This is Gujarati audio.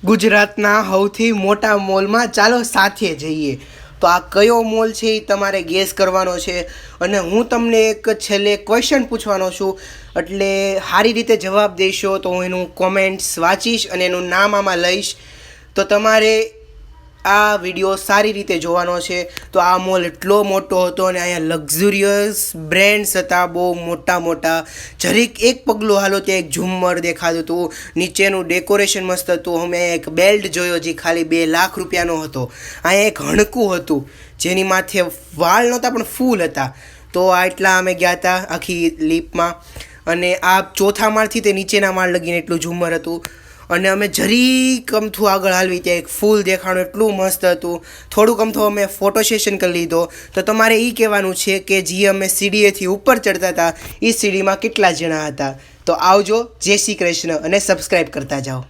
ગુજરાતના સૌથી મોટા મોલમાં ચાલો સાથે જઈએ. તો આ કયો મોલ છે એ તમારે ગેસ કરવાનો છે અને હું તમને એક છેલ્લે ક્વેશ્ચન પૂછવાનો છું. એટલે સારી રીતે જવાબ દેશો તો હું એનું કોમેન્ટ્સ વાંચીશ અને એનું નામ આમાં લઈશ. તો તમારે આ વિડીયો સારી રીતે જોવાનો છે. તો આ મોલ એટલો મોટો હતો અને અહીંયા લક્ઝુરિયસ બ્રેન્ડ્સ હતા, બહુ મોટા મોટા. જરીક એક પગલું હાલો ત્યાં એક ઝુમ્મર દેખાતું હતું, નીચેનું ડેકોરેશન મસ્ત હતું. અમે એક બેલ્ટ જોયો જે ખાલી 2 લાખ રૂપિયાનો હતો. અહીંયા એક હણકું હતું જેની માથે વાળ નહોતા પણ ફૂલ હતા. તો આટલા અમે ગયા હતા આખી લીપમાં. અને આ ચોથા માળથી તે નીચેના માળ લગીને એટલું ઝુમ્મર હતું. અને અમે જરીક અમથું આગળ હાલવી ત્યાં એક ફૂલ દેખાણું, એટલું મસ્ત હતું. થોડુંક અમથું અમે ફોટો સેશન કરી લીધો. તો તમારે એ કહેવાનું છે કે જે અમે સીડીએથી ઉપર ચડતા હતા એ સીડીમાં કેટલા જણા હતા. તો આવજો, જય શ્રી કૃષ્ણ અને સબસ્ક્રાઈબ કરતા જાઓ.